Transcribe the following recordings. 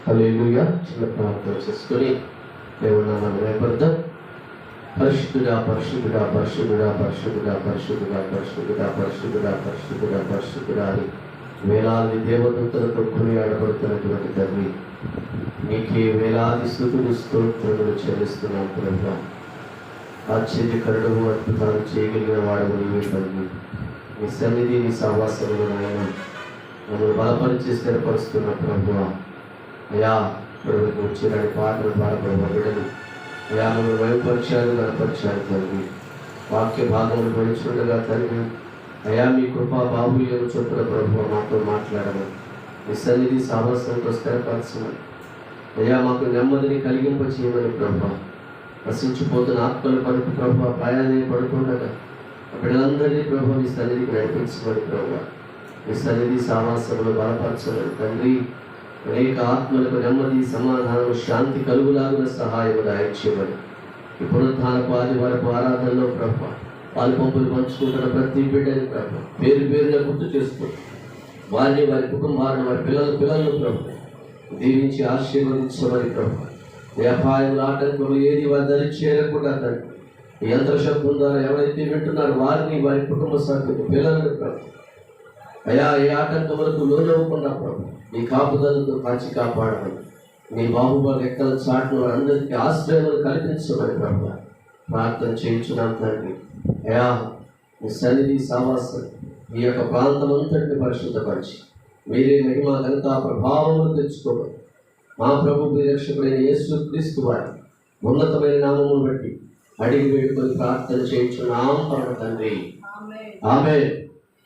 హల్లెలూయా. చిన్న ప్రార్థన చేసుకొని దేవుని నామమున మహిమపడదాం. పరిశుద్ధుడా పరిశుద్ధుడా పరిశుద్ధుడా పరిశుద్ధుడా పరిశుద్ధుడా పరిశుద్ధుడా పరిశుద్ధుడా పరిశుద్ధుడా పరిశుద్ధుడా అని వేలాది దేవదూతలతో కొనియాడబడుతున్నటువంటి తండ్రి, నీకే వేలాది స్తుతులు స్తోత్రములు చెల్లిస్తున్నాం ప్రభువా. ఆశ్చర్యకరుడము, అద్భుతాలు చేయగలిగిన వాడము నీవే తండ్రి. నీ సన్నిధి, నీ సహవాసములు నాయన మమ్మల్ని బలపరిచి స్థిరపరుస్తున్న ప్రభువా. అయా ప్రభువుకు వచ్చిన పాటలు పాడబడిన బిడ్డలు అయా మమ్మల్ని వైపరిచారు, గణపరిచారు తండ్రి. వాక్య భాగములు పడుచుండగా తండ్రి అయా మీ కృపా బాహుళ్యము చొప్పున ప్రభువా మాతో మాట్లాడమని, మీ సన్నిధి సహవాసంతో స్థిరపరచమని, అయా మాకు నెమ్మదిని కలిగింప చేయమని ప్రభువా. నశించిపోతున్న ఆత్మల పనుకు ప్రభువా ప్రయాణం పడుతుండగా బిడ్డలందరినీ ప్రభువా మీ సన్నిధికి నడిపించమని ప్రభువా. మీ సన్నిధి సహవాసములు బలపరచమని తండ్రి. అనేక ఆత్మలకు నెమ్మది, సమాధానం, శాంతి కలుగులాగున సహాయం దయచేయమని ఈ పునరుద్ధానపు ఆదివారపు ఆరాధనలో ప్రభువా పాలు పంపులు పంచుకుంటున్న ప్రతి బిడ్డని ప్రభువా పేరు పేరుగా గుర్తు చేసుకుంటూ వారిని, వారి కుటుంబాలను, వారి పిల్లలను ప్రభువా దీవించి ఆశీర్వదించమని ప్రభువా. వ్యాపారం ఆటంకులు ఏది వారి దరి చేరకుండా తండ్రి ఈ యంత్రశబ్దం ద్వారా ఎవరైతే వింటున్నారో వారిని, వారి కుటుంబ సభ్యులు, పిల్లలను ప్రభువా అయా ఏ ఆటంకములకు లోనవ్వకుండా ప్రభు నీ కాపుదలతో కాచి కాపాడమని, నీ బాహుబల రెక్కల చాటును వారందరికీ ఆశ్రయములు కల్పించమని ప్రభు ప్రార్థన చేయించున్నాం తండ్రి. అయా మీ సన్నిధి సావాసం ఈ యొక్క ప్రాంతం అంతటిని పరిశుద్ధపరిచి మీరే మహిమ, ఘనత, ప్రభావములు తెచ్చుకోమని మా ప్రభు రక్షకుడైన యేసు క్రీస్తు వారి ఉన్నతమైన నామమును బట్టి అడిగి వేడుకొని ప్రార్థన చేయించున్నాం పరమ తండ్రి. ఆమేన్.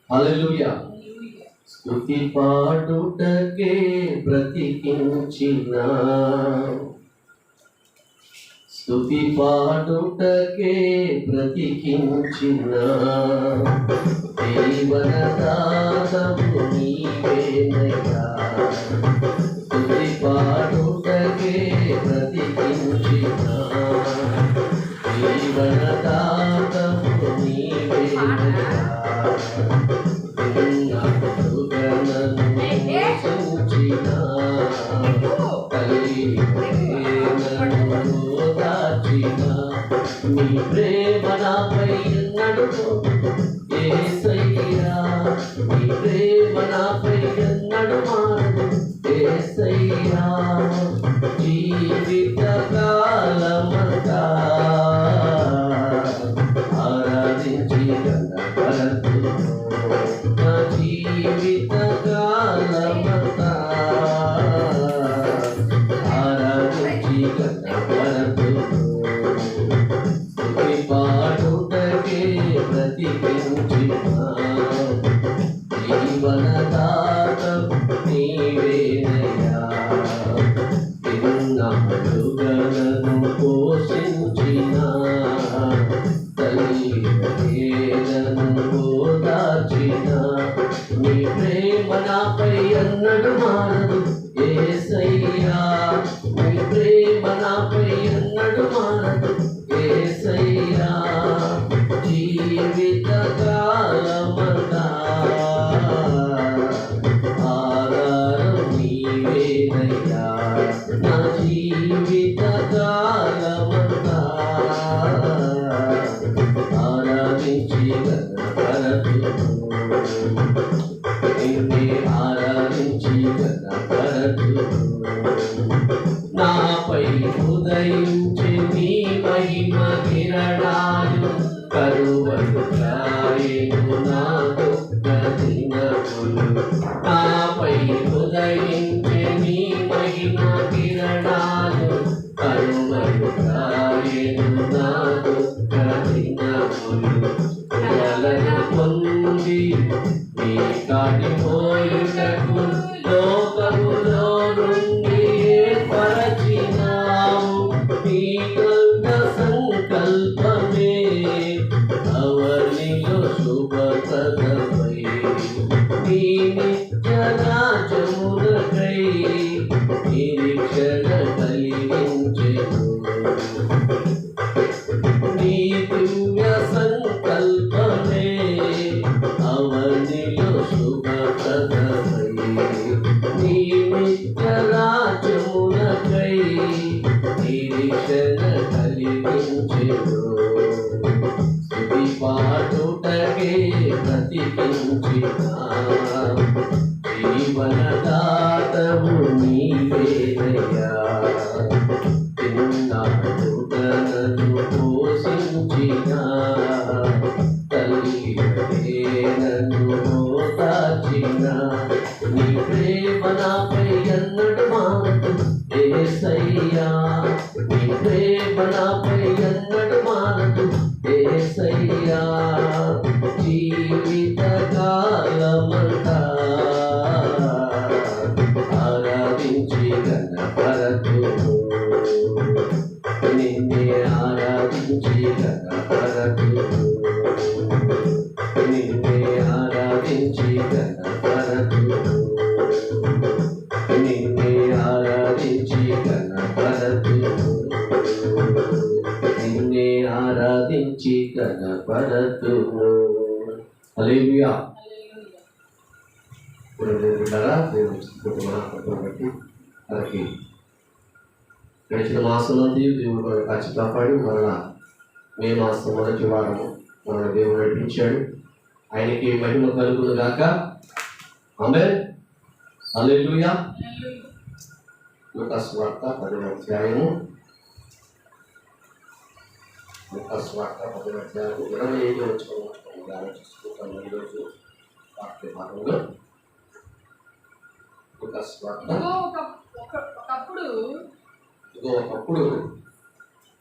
హల్లెలూయా. స్తుతి పాడుటకే బ్రతికించిన, స్తుతి పాడుటకే బ్రతికించిన జీవనదాతము నీవేనయ్యా. స్తుతి పాడుటకే బ్రతికించిన జీవనదాతము నీవేనయ్యా. నీ ప్రేమ నాపై ఎన్నడూ యేసయ్యా, నీ ప్రేమ నాపై ఎన్నడూ మారదు యేసయ్యా. జీవిత కాలమంతా ఆరాధించి గణపరతును, నా జీవిత కాలమంతా ఆరాధించి గణపరతును. స్తుతి పాడుటకే బ్రతికించిన జీవనదాతవు నీవేనయ్యా. తిరునామలుగలను పోషించిన తల్లిదండ్రులను ఓదార్చిన నీ ప్రేమ నాపై ఎన్నడూ మారదు యేసయ్యా. నీ ప్రేమ నాపై ఎన్నడూ మారదు యేసయ్యా. జీవిత కాలమంతా ఆధారం నీవేనయ్యా. నా జీవిత కాలమంతా ఆరాధించి గణపరతును, నిన్నే ఆరాధించి గణపరతును. నాపై ఉదయించి నీ మహిమ కిరణాలు కరువలు ప్రాయేను నా దుఃఖ దినములు. నాపై ఉదయించి నీ మహిమ కిరణాలు కరువలు ప్రాయేను నా దుఃఖ దినములు. వలను పొంది నీ కాటిపోయుటకు లోకములో నుండి ఏర్పరచినావు నీ రాజ్యమునకై నిరీక్షణ కలిగించెను. స్తుతి పాడుటకే బ్రతికించిన జీవనదాతవు నీవేనయ్యా. చిన్నాడు తనను పోషించిన తల్లి నన్ను ఓదార్చిన నీ ప్రేమ నాపై ఎన్నడు మానదు యేసయ్యా. నీ ప్రేమ నాపై ఎన్నడు మానదు యేసయ్యా. జీవిత కాలమంతా ఆరాధించి గణపరతును, నిన్నే ఆరాధించి గణపరతును, నిన్నే ఆరాధించి గణపరతును, నిన్నే ఆరాధించి గణపరతును, నిన్నే ఆరాధించి గణపరతును. హల్లెలూయా. బట్టి మనకి గడిచిన మాసం నుండి దేవుడు కాచి కాపాడి మరలా మే మాసం మొదటి వారము మన దేవుడు నడిపించాడు. ఆయనకి మహిమ కలుగును గాక. ఆమేన్. హల్లెలూయా. లూకా సువార్త 10వ అధ్యాయము 25వ వచనం ఆలోచిస్తున్నాం ఈరోజు వాక్య భాగంలో. లూకా సువార్త ఒకప్పుడు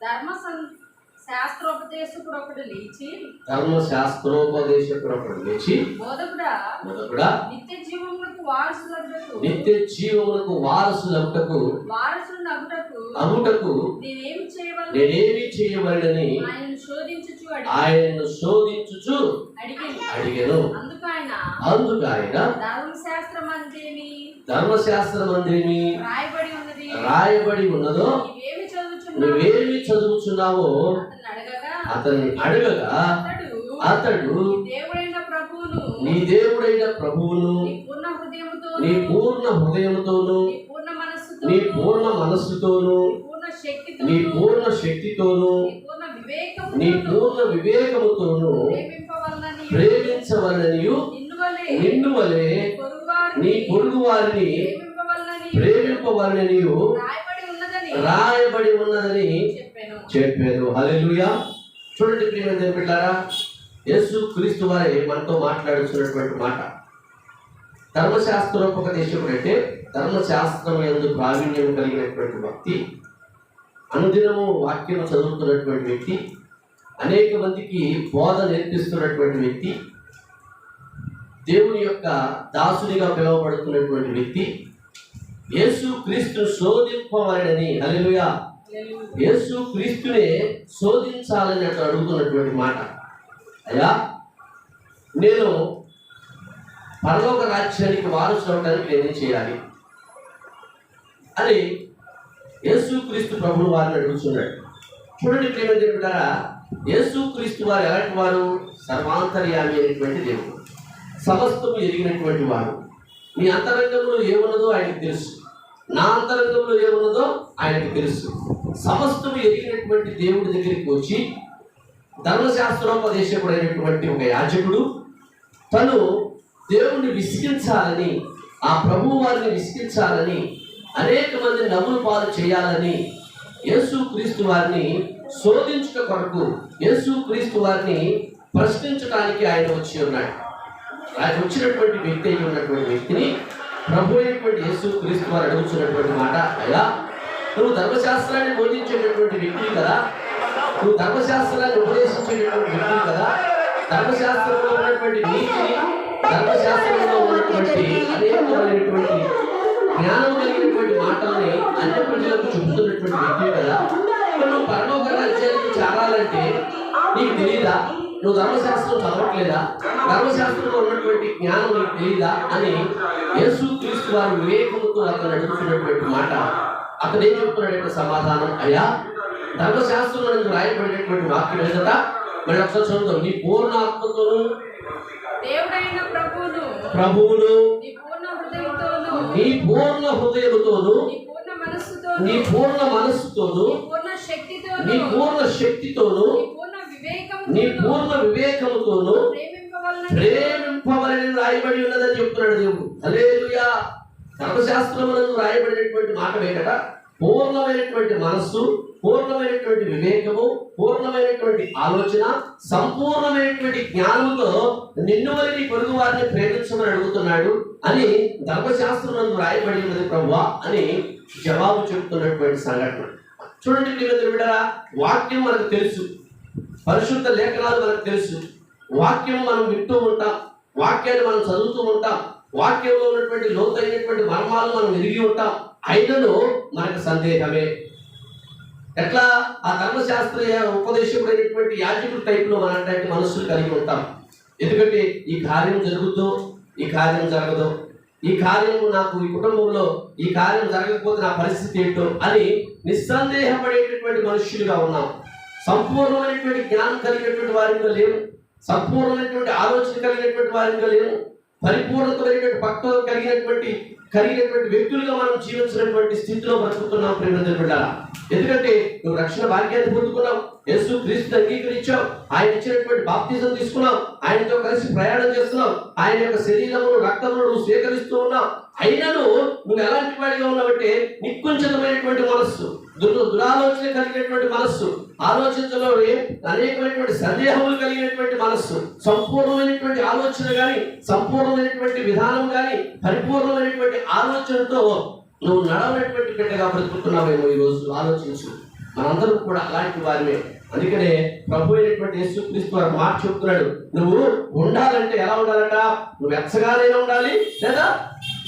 ధర్మశాస్త్రోపదేశకుడు ఒకడు లేచి బోధకుడా నిత్య జీవమునకు వారసులగుటకు నేనేమి చేయవలెనని ఆయనను శోధించుచు అడిగెను. అందుకు ఆయన ధర్మశాస్త్రమందేమి రాయబడి ఉన్నదో నువ్వేమి చదువుచున్నావో అతన్ని అడగగా అతడు నీ దేవుడైన ప్రభువును నీ పూర్ణ హృదయముతోను నీ పూర్ణ మనస్సుతోను నీ పూర్ణ శక్తితోను నీ పూర్ణ వివేకముతోను ప్రేమించవలనియు నిన్ను వలె నీ పొరుగు వారిని ప్రేమింపవలనియు రాయబడి ఉన్నదని చెప్పాను. హల్లెలూయా. చూడండి ప్రియమైన బిడ్డలారా, యేసు క్రీస్తు వారే మనతో మాట్లాడుతున్నటువంటి మాట. ధర్మశాస్త్రోపదేశకుడు అంటే ధర్మశాస్త్రం యందు ప్రావీణ్యం కలిగినటువంటి వ్యక్తి, అనుదినము వాక్యం చదువుతున్నటువంటి వ్యక్తి, అనేక మందికి బోధ నేర్పిస్తున్నటువంటి వ్యక్తి, దేవుని యొక్క దాసునిగా పిలువబడుతున్నటువంటి వ్యక్తి, యేసు క్రీస్తు శోధింపవాలని. హల్లెలూయా. యేసు క్రీస్తునే శోధించాలని అడుగుతున్నటువంటి మాట. అయ్యా, నేను పరలోక రాజ్యానికి వారసు అవడానికి నేనేం చేయాలి అని యేసు క్రీస్తు ప్రభువు వారిని అడుగుతున్నాడు. చూడండి ప్రియమైన దేవుడారా, యేసు క్రీస్తు వారు ఎలాంటి వారు? సర్వాంతర్యామి అయినటువంటి దేవుడు, సమస్తము ఎరిగినటువంటి వారు. నీ అంతరంగంలో ఏమున్నదో ఆయనకు తెలుసు, నా అంతరంగంలో ఏమున్నదో ఆయనకు తెలుసు. సమస్తము ఎరిగినటువంటి దేవుడి దగ్గరికి వచ్చి ధర్మశాస్త్రోపదేశకుడైనటువంటి ఒక యాజకుడు తను దేవుణ్ణి విసిగించాలని, ఆ ప్రభువు వారిని విసిగించాలని, అనేక మంది నవ్వుల పాలు చేయాలని యేసు క్రీస్తు వారిని శోధించుట కొరకు, యేసు క్రీస్తు వారిని ప్రశ్నించడానికి ఆయన వచ్చి ఉన్నాడు. ఆయన వచ్చినటువంటి వ్యక్తి అయి ఉన్నటువంటి వ్యక్తిని ప్రభు అయినటువంటి యేసు క్రీస్తు వారు అడుగుతున్నటువంటి మాట, అయ్యా నువ్వు ధర్మశాస్త్రాన్ని బోధించేటటువంటి వ్యక్తి కదా, నువ్వు ధర్మశాస్త్రాన్ని ఉపదేశించేటటువంటి వ్యక్తి కదా, ధర్మశాస్త్రంలో ఉన్నటువంటి నీతిని, ధర్మశాస్త్రంలో ఉన్నటువంటి అనేకమైనటువంటి జ్ఞానం కలిగినటువంటి మాటల్ని అన్ని ప్రజలకు చెబుతున్నటువంటి వ్యక్తి కదా, నువ్వు పరలోక రాజ్యానికి చేరాలంటే నీకు తెలియదా? నువ్వు ధర్మశాస్త్రం చదవట్లేదా? ధర్మశాస్త్రంలో ఉన్నటువంటి జ్ఞానం నీకు తెలియదా అని యేసు క్రీస్తు వారు వివేకముతో అతను అడుగుతున్నటువంటి మాట. అతను ఏం చెప్తున్నాడంటే సమాధానం, అయ్యా ధర్మశాస్త్రంలో నీకు రాయబడినటువంటి వాక్యం ఏంటట? మళ్ళీ ఒకసారి చదువుతాం. నీ పూర్ణ ఆత్మతోను ప్రభువును నీ పూర్ణ హృదయముతోను, నీ పూర్ణ మనస్సుతోను, నీ పూర్ణ శక్తితోను, నీ పూర్ణ వివేకముతోను ప్రేమింపవలని రాయబడి ఉన్నదని చెప్తున్నాడు దేవుడు. హల్లెలూయా. ధర్మశాస్త్రమునందు రాయబడినటువంటి మాట వేకట పూర్ణమైనటువంటి మనస్సు, పూర్ణమైనటువంటి వివేకము, పూర్ణమైనటువంటి ఆలోచన, సంపూర్ణమైనటువంటి జ్ఞానముతో నిన్ను వలె నీ పొరుగు వారిని ప్రేమించమని అడుగుతున్నాడు అని ధర్మశాస్త్రమునందు రాయబడి ఉన్నది ప్రభువా అని జవాబు చెప్తున్నటువంటి సంఘటన చూడండి. ప్రియమైన బిడ్డలారా, వాక్యం మనకు తెలుసు, పరిశుద్ధ లేఖనాలు మనకు తెలుసు, వాక్యం మనం వింటూ ఉంటాం, వాక్యాన్ని మనం చదువుతూ ఉంటాం, వాక్యంలో ఉన్నటువంటి లోతైనటువంటి మర్మాలు మనం ఎరిగి ఉంటాం. అయినను మనకు సందేహమే. ఎట్లా ఆ ధర్మశాస్త్రీయ ఉపదేశకుడైనటువంటి యాజకుడు టైప్లో మనటువంటి మనస్సులు కలిగి ఉంటాం. ఎందుకంటే ఈ కార్యం జరుగుతూ ఈ కార్యం జరగదు, ఈ కార్యం నాకు ఈ కుటుంబంలో ఈ కార్యం జరగకపోతే నా పరిస్థితి ఏంటో అని నిస్సందేహపడేటటువంటి మనుష్యులుగా ఉన్నాం. సంపూర్ణమైనటువంటి జ్ఞానం కలిగినటువంటి వారిగా లేవు, సంపూర్ణమైనటువంటి ఆలోచన కలిగినటువంటి వారిగా లేవు, పరిపూర్ణతమైనటువంటి పక్వత కలిగినటువంటి వ్యక్తులుగా మనం జీవించినటువంటి స్థితిలో బ్రతుకుతున్నాం. ప్రేమ బిడ్డలారా, ఎందుకంటే నువ్వు రక్షణ భాగ్యాన్ని పొందుకున్నావు, యేసు క్రీస్తుని అంగీకరించావు, ఆయన ఇచ్చినటువంటి బాప్తిజం తీసుకున్నావు, ఆయనతో కలిసి ప్రయాణం చేస్తున్నావు, ఆయన యొక్క శరీరమును రక్తమును నువ్వు స్వీకరిస్తూ ఉన్నావు. అయినను నువ్వు ఎలాంటి వాడిగా ఉన్నావంటే నికుంచితమైనటువంటి మనస్సు, దురాలోచన కలిగినటువంటి మనస్సు, ఆలోచించలో అనేకమైనటువంటి సందేహములు కలిగినటువంటి మనస్సు, సంపూర్ణమైనటువంటి ఆలోచన కానీ, సంపూర్ణమైనటువంటి విధానం కానీ, పరిపూర్ణమైనటువంటి ఆలోచనతో నువ్వు నడవనటువంటి బిడ్డగా బ్రతుకుతున్నావేమో ఈరోజు ఆలోచించు. మనందరం కూడా అలాంటి వారిమే. అందుకనే ప్రభు అయినటువంటి యేసుక్రీస్తు వారు మాట చెప్తున్నాడు, నువ్వు ఉండాలంటే ఎలా ఉండాలంట? నువ్వు వెచ్చగానైనా ఉండాలి, లేదా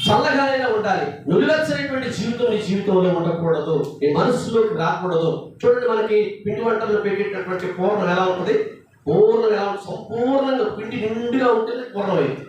చల్లగానైనా ఉండాలి. నువ్వువెచ్చనటువంటి జీవితం నీ జీవితంలో ఉండకూడదు, నీ మనస్సులోకి రాకూడదు. చూడండి, మనకి పిండి వంటల్లో పెట్టేటటువంటి పూర్ణం ఎలా ఉంటుంది? పూర్ణం ఎలా ఉంటుంది? సంపూర్ణంగా పిండి నిండుగా ఉంటుంది, పూర్ణమైంది.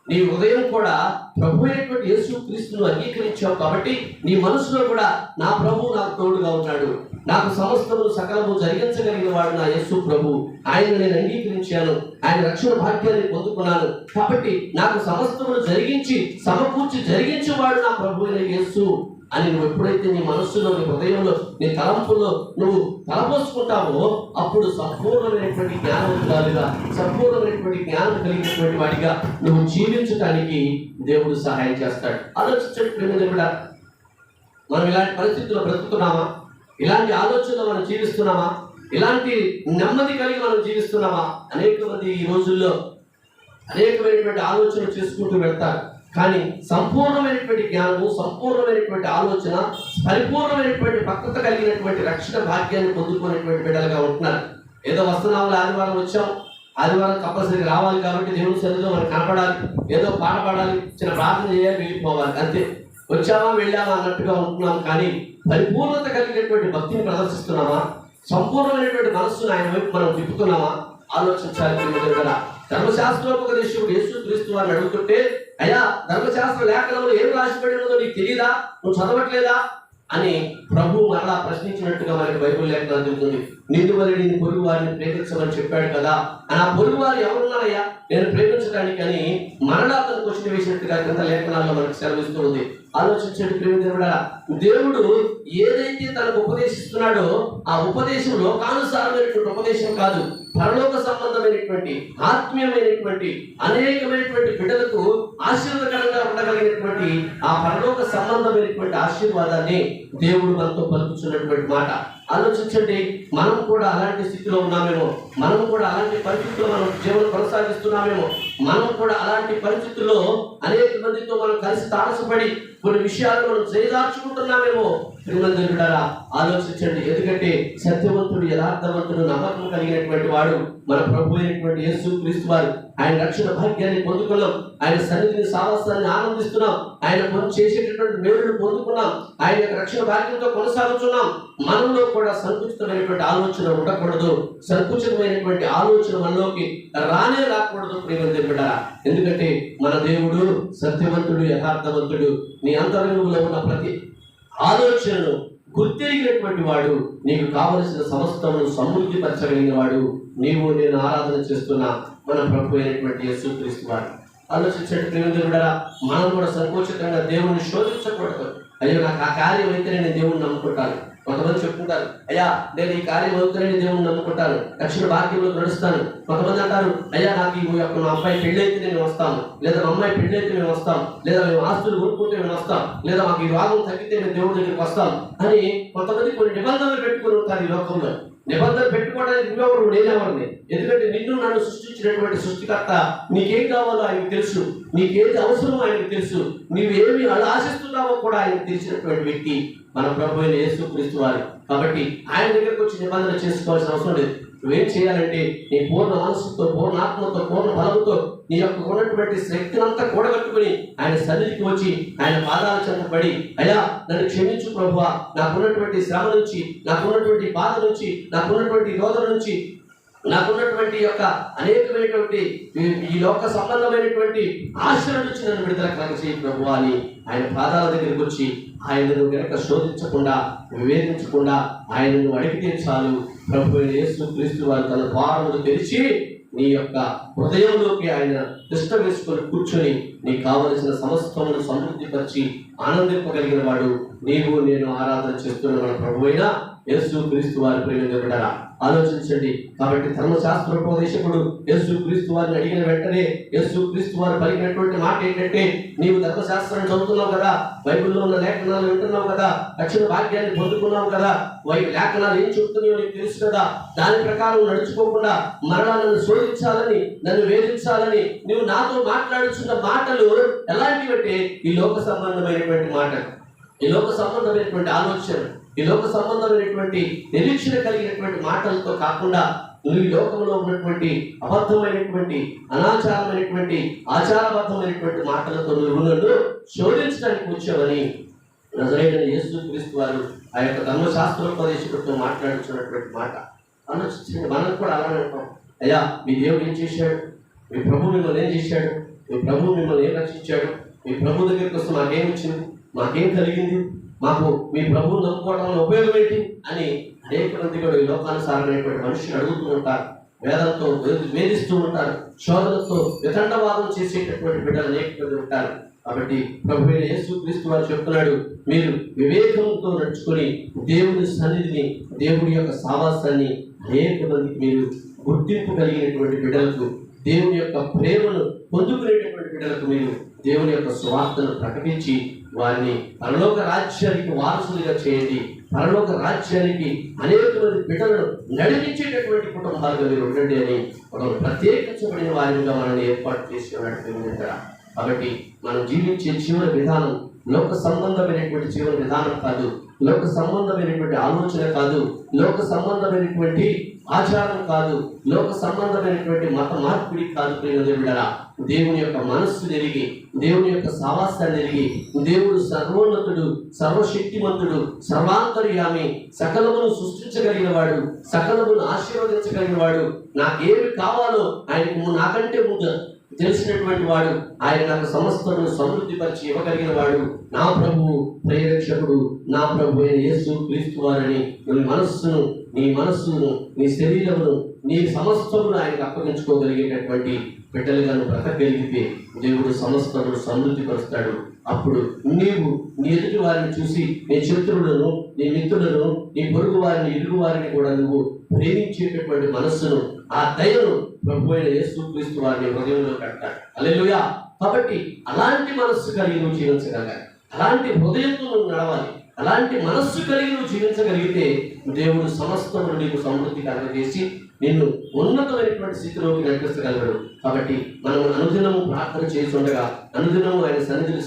నీ హృదయం కూడా ప్రభు అయినటువంటి యేసుక్రీస్తును అంగీకరించావు కాబట్టి నీ మనసులో కూడా నా ప్రభు నాకు తోడుగా ఉన్నాడు, నాకు సమస్తము సకలము జరిగించగలిగిన వాడు నా యేసు ప్రభు, ఆయన నేను అంగీకరించాను, ఆయన రక్షణ భాగ్యాన్ని పొందుకున్నాను కాబట్టి నాకు సమస్తమును జరిగించి సమకూర్చి జరిగించేవాడు నా ప్రభు అయిన యేసు అని నువ్వు ఎప్పుడైతే నీ మనస్సులో, నీ హృదయంలో, నీ తలంపుల్లో నువ్వు తలపోసుకుంటావో అప్పుడు సంపూర్ణమైనటువంటి జ్ఞానవంతురాలుగా, సంపూర్ణమైనటువంటి జ్ఞానం కలిగినటువంటి వాడిగా నువ్వు జీవించడానికి దేవుడు సహాయం చేస్తాడు. ఆలోచించండి ప్రేమ కూడా, మనం ఇలాంటి పరిస్థితుల్లో బ్రతుకుతున్నామా? ఇలాంటి ఆలోచనలో మనం జీవిస్తున్నామా? ఇలాంటి నెమ్మది కలిగి మనం జీవిస్తున్నామా? అనేక మంది ఈ రోజుల్లో అనేకమైనటువంటి ఆలోచనలు చేసుకుంటూ వెళ్తారు, కానీ సంపూర్ణమైనటువంటి జ్ఞానము, సంపూర్ణమైనటువంటి ఆలోచన, పరిపూర్ణమైనటువంటి పక్వత కలిగినటువంటి రక్షణ భాగ్యాన్ని పొందుకునేటువంటి బిడ్డలుగా ఉంటున్నారు. ఏదో వస్తున్నాములు, ఆదివారం వచ్చాం, ఆదివారం కంపల్సరీ రావాలి కాబట్టి దేవుని సన్నిధిలో మనకు కనపడాలి, ఏదో పాట పాడాలి, చిన్న ప్రార్థన చేయాలి, వెళ్ళిపోవాలి, అంతే. వచ్చామా వెళ్ళామా అన్నట్టుగా ఉంటున్నాం. కానీ పరిపూర్ణత కలిగినటువంటి భక్తిని ప్రదర్శిస్తున్నామా? సంపూర్ణమైనటువంటి మనస్సును ఆయన వైపు మనం తిప్పుతున్నామా? ఆలోచించాలి కదా. ధర్మశాస్త్రోపదేశకుడు యేసుక్రీస్తు వారిని అడుగుతుంటే, అయ్యా ధర్మశాస్త్ర లేఖనంలో ఏం రాసిపడి ఉన్నదో నీకు తెలియదా? నువ్వు చదవట్లేదా అని ప్రభు మరలా ప్రశ్నించినట్టుగా మనకి బైబిల్ లేఖనాలు చెబుతుంది. నిన్ను వలె నీ పొరుగు వారిని ప్రేమించమని చెప్పాడు కదా. ఆ పొరుగు వారు ఎవరున్నారయ్యా నేను ప్రేమించడానికి అని మరలా అతను క్వశ్చన్ వేసినట్టుగా కింద లేఖనాల్లో మనకు సెలవిస్తూ ఉంది. ఆలోచించండి ప్రేమ దేవుడు ఏదైతే తనకు ఉపదేశిస్తున్నాడో ఆ ఉపదేశం లోకానుసారమైనటువంటి ఉపదేశం కాదు, పరలోక సంబంధమైనటువంటి ఆత్మీయమైనటువంటి అనేకమైనటువంటి బిడ్డలకు ఆశీర్వాదకరంగా ఉండగలిగినటువంటి ఆ పరలోక సంబంధమైనటువంటి ఆశీర్వాదాన్ని దేవుడు మనతో పలుకుతున్నటువంటి మాట. ఆలోచించండి, మనం కూడా అలాంటి స్థితిలో ఉన్నామేమో, మనం కూడా అలాంటి పరిస్థితుల్లో మనం జీవనం కొనసాగిస్తున్నామేమో, మనం కూడా అలాంటి పరిస్థితుల్లో అనేక మందితో మనం కలిసి తారసపడి కొన్ని విషయాలు మనం చేదార్చుకుంటున్నామేమో. ప్రియమందిరులారా ఆలోచించండి. ఎందుకంటే సత్యవంతుడు, యథార్థవంతుడు, నమ్మకం కలిగినటువంటి వాడు మన ప్రభు అయినటువంటి యేసుక్రీస్తు వారు. ఆయన రక్షణ భాగ్యాన్ని పొందుకున్నాం, ఆయన సన్నిధిని సావాసాన్ని ఆనందిస్తున్నాం, ఆయన చేసేటటువంటి మేలును పొందుకున్నాం, ఆయన యొక్క రక్షణ భాగ్యంతో కొనసాగుతున్నాం. మనలో కూడా సంకుచితమైనటువంటి ఆలోచన ఉండకూడదు, సంకుచితమైనటువంటి ఆలోచన మనలోకి రాకూడదు ప్రియమందిరులారా. ఎందుకంటే మన దేవుడు సత్యవంతుడు, యథార్థవంతుడు. నీ అంతరంగంలో ఉన్న ప్రతి ఆలోచనను గుర్తిరిగినటువంటి వాడు, నీకు కావలసిన సమస్తమును సమృద్ధిపరచగలిగిన వాడు నీవు నేను ఆరాధన చేస్తున్న మన ప్రభు అయినటువంటి యేసుక్రీస్తు వాడు. ఆలోచించండి ప్రేమికుడా, మనం కూడా సంకోచితంగా దేవుణ్ణి శోధించకూడదు. అయ్యో నాకు ఆ కార్యం అయితే నేను దేవుణ్ణి నమ్ముకుంటాను. కొంతమంది చెప్పుకుంటారు, అయ్యా నేను ఈ కార్యం అవుతానే దేవుణ్ణి నమ్ముకుంటాను, రక్షణ భాగ్యంలో నడుస్తాను. కొంతమంది అంటారు, అయ్యా నాకు ఈ యొక్క మా అబ్బాయి పెళ్ళి అయితే నేను వస్తాను, లేదా మా అమ్మాయి పెళ్ళి అయితే మేము వస్తాం, లేదా మేము ఆస్తులు కొనుక్కుంటే మేము వస్తాం, లేదా మాకు ఈ రోగం తగ్గితే మేము దేవుడి దగ్గరికి వస్తాం అని కొంతమంది కొన్ని నిబంధనలు పెట్టుకుని ఉంటారు ఈ లోకంలో. నిబంధనలు పెట్టుకోవడానికి నువ్వెవరు, నేనెవరిని? ఎందుకంటే నిన్ను నన్ను సృష్టించినటువంటి సృష్టికర్త నీకేం కావాలో ఆయనకు తెలుసు, నీకేది అవసరమో ఆయనకు తెలుసు, నీవేమి అలా ఆశిస్తున్నావో కూడా ఆయనకు తెలిసినటువంటి వ్యక్తి మన ప్రభు అయిన యేసుక్రీస్తు వారు. కాబట్టి ఆయన దగ్గరకు వచ్చి నిబంధన చేసుకోవాల్సిన అవసరం లేదు. నువ్వేం చేయాలంటే నీ పూర్ణ మనస్సుతో, పూర్ణ ఆత్మతో, పూర్ణ బలముతో నీ యొక్క ఉన్నటువంటి శక్తిని అంతా కూడగట్టుకుని ఆయన సన్నిధికి వచ్చి ఆయన పాదాల చెంత పడి, అయ్యా నన్ను క్షమించు ప్రభువా, నాకున్నటువంటి శ్రమ నుంచి, నాకున్నటువంటి బాధ నుంచి, నాకున్నటువంటి రోదన నుంచి, నాకున్నటువంటి యొక్క అనేకమైనటువంటి ఈ లోక సంబంధమైనటువంటి ఆశల నుంచి నన్ను విడుదల కలగచేయి ప్రభువా అని ఆయన పాదాల దగ్గరికి వచ్చి ఆయనను గనక శోధించకుండా, వివేదించకుండా ఆయనను అడిగితే చాలు, ప్రభు అయిన యేసుక్రీస్తు వారు తన ద్వారములు తెరిచి నీ యొక్క హృదయంలోకి ఆయన తిష్ట వేసుకొని కూర్చొని నీకు కావలసిన సమస్తమును సమృద్ధిపరిచి ఆనందింపగలిగిన వాడు నీవు నేను ఆరాధన చేస్తున్న మన ప్రభు అయిన యేసుక్రీస్తు వారి ప్రేమికులారా ఆలోచించండి. కాబట్టి ధర్మశాస్త్రోపదేశకుడు యేసుక్రీస్తు వారిని అడిగిన వెంటనే యేసుక్రీస్తు వారు పలికినటువంటి మాట ఏంటంటే, నీవు ధర్మశాస్త్రాన్ని చదువుతున్నావు కదా, బైబిల్లో ఉన్న లేఖనాలు వింటున్నావు కదా, రక్షణ భాగ్యాన్ని పొందుకున్నావు కదా, లేఖనాలు ఏం చెప్తున్నాయో నీకు తెలుసు కదా, దాని ప్రకారం నడుచుకోకుండా మరలా నన్ను శోధించాలని, నన్ను వేధించాలని నువ్వు నాతో మాట్లాడుతున్న మాటలు ఎలాంటివంటే ఈ లోక సంబంధమైనటువంటి మాటలు, ఈ లోక సంబంధమైనటువంటి ఆలోచన, ఈ లోక సంబంధమైనటువంటి నిరీక్షణ కలిగినటువంటి మాటలతో కాకుండా ఈ లోకంలో ఉన్నటువంటి అబద్ధమైనటువంటి, అనాచారమైనటువంటి, ఆచారబద్ధమైనటువంటి మాటలతో నువ్వు నన్ను శోధించడానికి వచ్చావని నజరేయుడైన యేసుక్రీస్తు వారు ఆ యొక్క ధర్మశాస్త్రోపదేశకుడితో మాట్లాడుతున్నటువంటి మాట ఆలోచించండి. మనం కూడా అలానే ఉంటాం. అయ్యా మీ దేవుడు ఏం చేశాడు, మీ ప్రభు మిమ్మల్ని ఏం చేశాడు, మీ ప్రభు మిమ్మల్ని ఏం రక్షించాడు, మీ ప్రభు దగ్గరికి వస్తే మాకేం వచ్చింది, మాకేం కలిగింది, మాకు మీ ప్రభువు నమ్ముకోవడం వల్ల ఉపయోగం ఏంటి అని అనేక మంది కూడా ఈ లోకానుసారమైనటువంటి మనుషులు అడుగుతూ ఉంటారు, వేదంతో వేధిస్తూ ఉంటారు, శోధనతో వితండవాదం చేసేటటువంటి బిడ్డలు అనేక మంది ఉంటారు. కాబట్టి ప్రభు అయిన యేసుక్రీస్తు వారు చెప్తున్నాడు, మీరు వివేకంతో నడుచుకొని దేవుని సన్నిధిని, దేవుడి యొక్క సావాసాన్ని అనేక మందికి మీరు గుర్తింపు కలిగినటువంటి బిడ్డలకు, దేవుని యొక్క ప్రేమను పొందుకునేటటువంటి బిడ్డలకు మీరు దేవుని యొక్క సువార్తను ప్రకటించి వారిని పరలోక రాజ్యానికి వారసులుగా చేయండి. పరలోక రాజ్యానికి అనేక మంది బిడ్డలను నడిపించేటటువంటి కుటుంబాలుగా మీరు ఉండండి అని ఒక ప్రత్యేకించబడిన వారిగా మనల్ని ఏర్పాటు చేసి ఉన్నట్టు. కాబట్టి మనం జీవించే జీవన విధానం లోక సంబంధమైనటువంటి జీవన విధానం కాదు, లోక సంబంధమైనటువంటి ఆలోచన కాదు, లోక సంబంధమైనటువంటి ఆచారం కాదు, లోక సంబంధమైనటువంటి మత మార్పిడి కాదు. ప్రియదేవుడా, దేవుని యొక్క మనస్సు ఎరిగి, దేవుని యొక్క సావాసాన్ని ఎరిగి, దేవుడు సర్వోన్నతుడు, సర్వశక్తిమంతుడు, సర్వాంతర్యామి, సకలమును సృష్టించగలిగిన వాడు, సకలమును ఆశీర్వదించగలిగిన వాడు, నాకేమి కావాలో ఆయనకు నాకంటే ముందు తెలిసినటువంటి వాడు, ఆయన నాకు సమస్తమును సమృద్ధిపరిచి ఇవ్వగలిగిన వాడు, నా ప్రభువు, ప్రియరక్షకుడు, నా ప్రభు అయిన యేసుక్రీస్తు వారిని నీ మనస్సును, నీ శరీరమును, నీ సమస్తమును ఆయనకు అప్పగించుకోగలిగేటటువంటి బిడ్డలుగా నువ్వు బ్రతకగలిగితే దేవుడు సమస్తమును సమృద్ధి పరుస్తాడు. అప్పుడు నీవు నీ ఎదుటి వారిని చూసి నీ శత్రువులను, నీ మిత్రులను, నీ పొరుగు వారిని, ఇరుగు వారిని కూడా నువ్వు ప్రేమించేటటువంటి మనస్సును, ఆ దయను ప్రభు అయిన యేసుక్రీస్తు వారిని హృదయంలో కట్టాడు. హల్లెలూయా. కాబట్టి అలాంటి మనస్సు కలిగి నువ్వు జీవించగలగాలి, అలాంటి హృదయంతో నువ్వు నడవాలి, అలాంటి మనస్సు కలిగి నువ్వు జీవించగలిగితే దేవుడు సమస్తమును నీకు సమృద్ధి కలగజేసి నిన్ను ఉన్నతమైనటువంటి స్థితిలోకి నడిపించగలడు. కాబట్టి మనం అనుదినము ప్రార్థన చేసి ఉండగా, అనుదినము ఆయన సన్నిధిని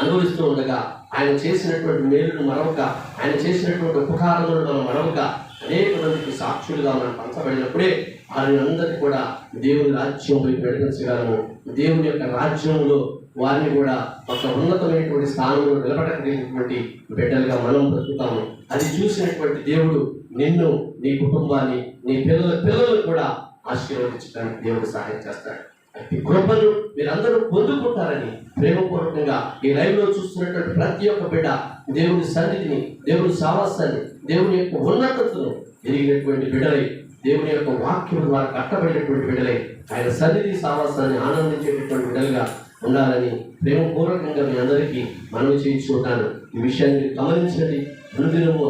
అనుభవిస్తూ ఉండగా, ఆయన చేసినటువంటి మేలును మరొక, ఆయన చేసినటువంటి ఉపకారములను మనం మరొక అనేక మందికి సాక్షులుగా మనం పంచబడినప్పుడే వారిని అందరికీ కూడా దేవుని రాజ్యం వైపు నడిపించగలము. దేవుని యొక్క రాజ్యంలో వారిని కూడా ఒక ఉన్నతమైనటువంటి స్థానంలో నిలబడగలిగినటువంటి బిడ్డలుగా మనం బ్రతుకుతాము. అది చూసినటువంటి దేవుడు నిన్ను, నీ కుటుంబాన్ని, నీ పిల్లలను కూడా ఆశీర్వదించడానికి దేవుడు సహాయం చేస్తాడు. అట్టి కృపను మీరందరూ పొందుకుంటారని ప్రేమపూర్వకంగా ఈ లైవ్ లో చూస్తున్నటువంటి ప్రతి ఒక్క బిడ్డ దేవుని సన్నిధిని, దేవుని సావాసాన్ని, దేవుని యొక్క ఉన్నతతను ఎరిగినటువంటి బిడ్డలై దేవుని యొక్క వాక్యం ద్వారా కట్టబడినటువంటి బిడ్డలై ఆయన సన్నిధి సావాసాన్ని ఆనందించేటటువంటి బిడ్డలుగా ఉండాలని ప్రేమపూర్వకంగా మీ అందరికీ మనవి చేయించుకుంటాను. ఈ విషయాన్ని మీరు గమనించండి. అనుదినము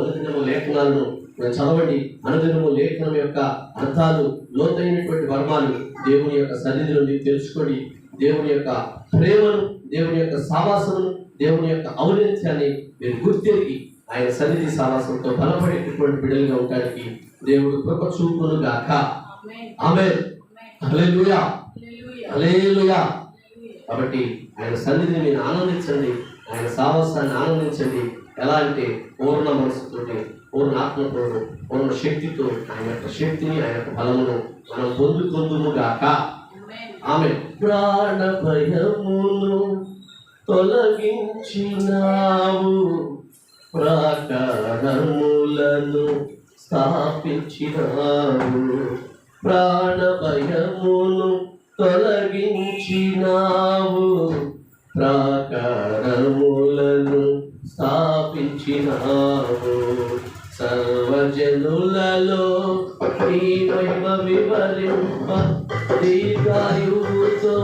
లేఖనాలను చదవండి. అనుదినము లేఖనం యొక్క అర్థాలు, లోతైనటువంటి మర్మాలు దేవుని యొక్క సన్నిధి నుండి తెలుసుకోండి. దేవుని యొక్క ప్రేమను, దేవుని యొక్క సావాసమును, దేవుని యొక్క ఔన్నత్యాన్ని మీరు గుర్తెరిగి ఆయన సన్నిధి సావాసంతో బలపడేటటువంటి బిడ్డలుగా ఉండడానికి దేవుడు కృప చూపును గాక. ఆమేన్. హల్లెలూయా, హల్లెలూయా. కాబట్టి ఆయన సన్నిధిని మీరు ఆనందించండి, ఆయన సావాసాన్ని ఆనందించండి. ఎలా అంటే పూర్ణ మనసుతోటి, పూర్ణ ఆత్మతో, పూర్ణ శక్తితో ఆయన యొక్క శక్తిని, ఆయన యొక్క బలమును మనం పొందుకుందుము గాక. ఆమె ప్రాణ భయమును తొలగించినావు, ప్రాకారములను స్థాపించినావు. ప్రాణ భయమును తొలగించినావు, ప్రాకారములను స్థాపించినావు. సర్వజనులలో నీ మహిమ వివరింప దీర్ఘాయువుతో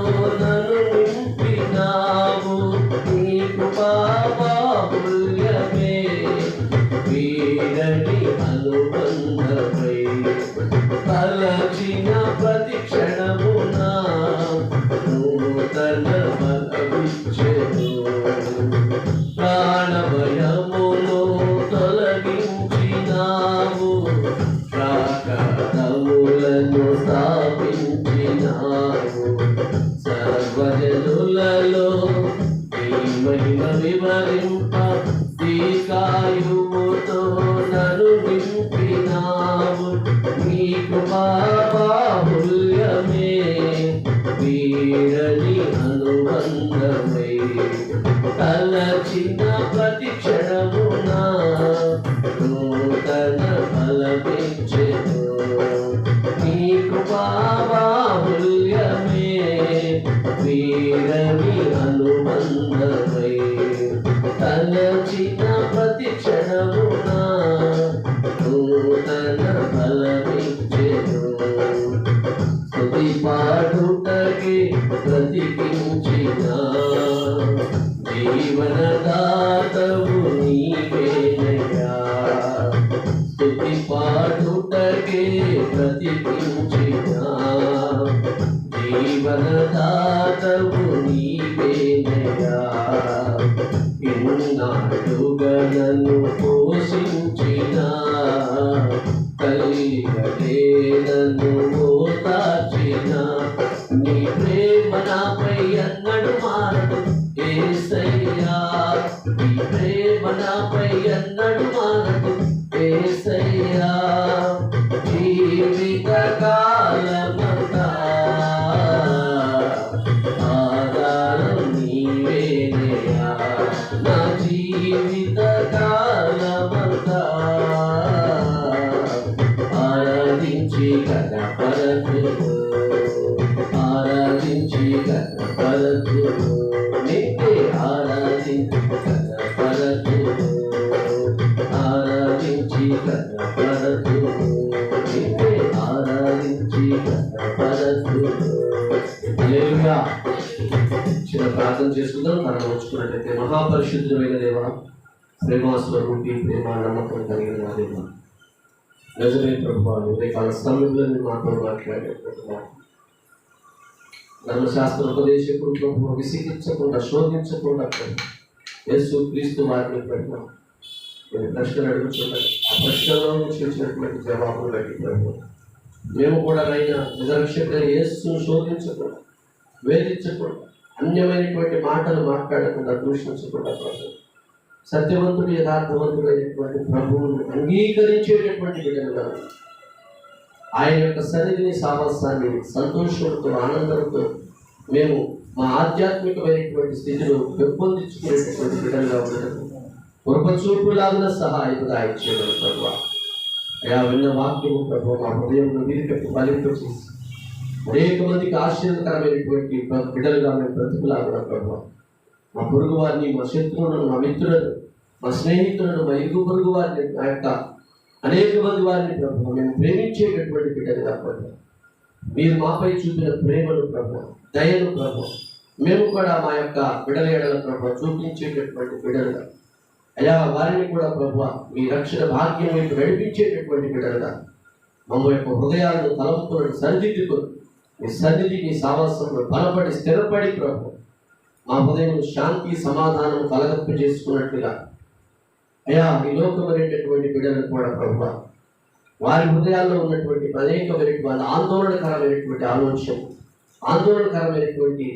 నన్ను నింపినావు. నీ కృపా బాహుల్యమే వీరని అనుబంధమై తలచిన ప్రతి క్షణమున నూతన బలమిచ్చెను. ప్రాణ భయమును తొలగించినావు, ప్రాకారములను స్థాపించినావు. సర్వజనులలో నీ మహిమ వివరింప దీర్ఘాయువుతో నన్ను నింపినావు. నీ కృపా బాహుల్యమే వీరని అనుబంధమై తలచిన ప్రతి క్షణమున నూతన బలమిచ్చెను. నీ కృపా బాహుల్యమే వీరని అనుబంధమై తలచిన ప్రతి క్షణమున నూతన బలమిచ్చెను. స్తుతి పాడుటకే బ్రతికించిన జీవనదాతవు నీవేనయ్యా. స్తుతి పాడుటకే బ్రతికించిన జీవనదాతవు నీవేనయ్యా. ఇన్నాళ్ళుగా నన్ను పోషించిన తల్లిగలే నన్ను ఓదార్చిన నీ ప్రేమ నాపై అన్నడు మారదు యేసయ్యా. నీ ప్రేమ నాపై అన్నడు మారదు యేసయ్యా. జీవిత కాలమంతా ఆధారం నీవేనయ్యా. నా జీవిత కాలమంతా ఆరాధించి కనపరచును, ఆరాధించి కనపరచును, నిన్నే ఆరాధించి కనపరచును, ఆరాధించి కనపరచును, నిన్నే ఆరాధించి కనపరచును. హల్లెలూయా. చిన్న ప్రార్థన చేసుకుందాం. మనం వచ్చుకున్నట్లయితే మహాపరిశుద్ధమైన దేవా, ప్రేమ స్వరూపి, ప్రేమ నమ్మకం కలిగిన మా దేవా, నిజమే ప్రభువా, ఉదయకాల సమయంలో మాతో మాట్లాడేట్టుగా ధర్మశాస్త్ర ఉపదేశకుడు ప్రభువా విసిగించకుండా, శోధించకుండా యేసు క్రీస్తు వారిని పెట్టిన కొన్ని ప్రశ్నలు అడుగుతున్నాయి. ఆ ప్రశ్నలో నుంచి వచ్చినటువంటి జవాబులు బట్టి ప్రభు మేము కూడా అయినా నిజరక్షకుడు యేసును శోధించకుండా, వేధించకుండా, అన్యమైనటువంటి మాటలు మాట్లాడకుండా, దూషించకుండా ప్రభు సత్యవంతుడు, యథార్థవంతుడైనటువంటి ప్రభువును అంగీకరించేటటువంటి బిడ్డలుగా ఆయన యొక్క సన్నిధిని, సామర్థ్యాన్ని సంతోషంతో, ఆనందంతో మేము మా ఆధ్యాత్మికమైనటువంటి స్థితిలో పెంపొందించుకునేటటువంటి బిడ్డలుగా ఉండడం కృపచూపులాగా సహాయం దాయించేయడం ప్రభు. అయా విన్న వాక్యము ప్రభు మా హృదయంలో వీరికట్టు ఫలింపచేసి అనేక మందికి ఆశ్చర్యకరమైనటువంటి బిడ్డలుగా మేము బ్రతుకులాగా ప్రభు. మా పొరుగు వారిని, మా శత్రువులను, మా మిత్రులను, మా స్నేహితులను, మా ఇరుగు పొరుగు వారిని ఆ యొక్క అనేక మంది వారిని ప్రభు మేము ప్రేమించేటటువంటి బిడ్డలుగా ప్రభు మీరు మాపై చూపిన ప్రేమను ప్రభు, దయను ప్రభు మేము కూడా మా యొక్క బిడ్డల ఎడల ప్రభు చూపించేటటువంటి బిడ్డలుగా అయా వారిని కూడా ప్రభు మీ రక్షణ భాగ్యం వైపు నడిపించేటటువంటి బిడ్డలుగా మమ్మ యొక్క హృదయాలను తలంపులను సరిదిద్దుకొని మీ సన్నిధి మీ సావాసంలో బలపడి స్థిరపడి ప్రభు మా హృదయం శాంతి సమాధానం కలగప్పు చేసుకున్నట్లుగా అయా ఈ లోకమైనటువంటి బిడ్డలను కూడా ప్రభు వారి హృదయాల్లో ఉన్నటువంటి అనేకమైనటువంటి ఆందోళనకరమైనటువంటి ఆలోచన, ఆందోళనకరమైనటువంటి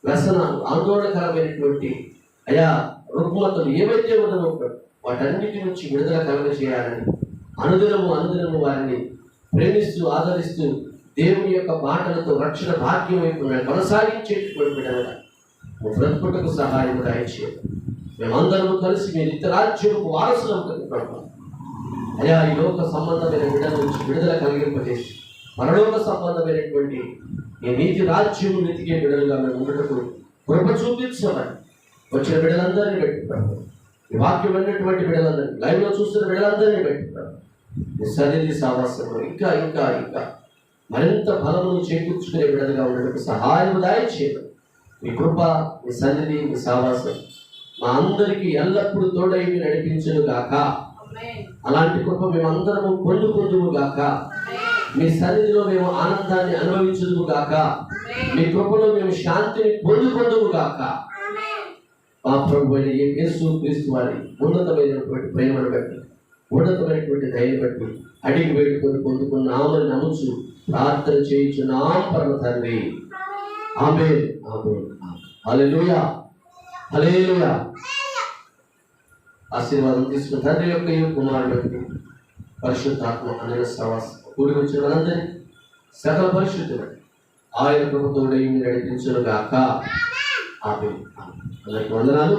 వ్యసనాలు, ఆందోళనకరమైనటువంటి అయా రుగ్మతలు ఏవైతే ఉన్నదో వాటన్నిటి నుంచి విడుదల కలగ చేయాలని అనుదినము వారిని ప్రేమిస్తూ ఆదరిస్తూ దేవుని యొక్క మాటలతో రక్షణ భాగ్యం వైపు కొనసాగించేటువంటి బిడ్డలుగా బ్రతుకుటకు సహాయం దయచేయండి. మేమందరము కలిసి మీ నిత్యరాజ్యముకు వారసులం ప్రభు అయా ఈ లోక సంబంధమైన బిడ్డల నుంచి విడుదల కలిగింపజేసి పరలోక సంబంధమైనటువంటి ఈ నీతి రాజ్యము నీతికే బిడ్డలుగా మేము ఉండటకు కృప చూపించమని వచ్చిన బిడ్డలందరినీ బట్టి ప్రభు ఈ వాక్యం విన్నటువంటి బిడ్డలందరినీ లైవ్లో చూస్తున్న బిడ్డలందరినీ బట్టి ప్రభు ఈ సన్నిధి సావాసంలో ఇంకా ఇంకా ఇంకా మరింత బలమును చేకూర్చుకునే బిడ్డలుగా ఉండటకు సహాయం దయచేయండి. మీ కృప, మీ సన్నిధి, మీ సావాసం మా అందరికీ ఎల్లప్పుడూ తోడై నడిపించును గాక. అలాంటి కృప మేమందరము పొందుకుందుము గాక. మీ సన్నిధిలో మేము ఆనందాన్ని అనుభవించుదుము గాక. మీ కృపలో మేము శాంతిని పొందుకుందుము గాక. మా ప్రభు అయిన యేసు క్రీస్తు వారి ఉన్నతమైనటువంటి ప్రేమను బట్టి, ఉన్నతమైనటువంటి దయను బట్టి అడిగి వేడుకొని పొందుకున్నామని నమ్ముచు ప్రార్థన చేయించున్నాం పరమ తండ్రి. ఆమేన్, ఆమేన్, హల్లెలూయా, హల్లెలూయా. ఆశీర్వాదం తీసుకున్న తండ్రి యొక్క ఈ కుమారుడు పరిశుద్ధాత్మ అనే సవాస కూడి వచ్చిన వాళ్ళందరినీ సకల పరిశుద్ధులు ఆయన ప్రభుత్వం నడిపించును గాక. ఆమేన్. అందరికీ వందనాలు.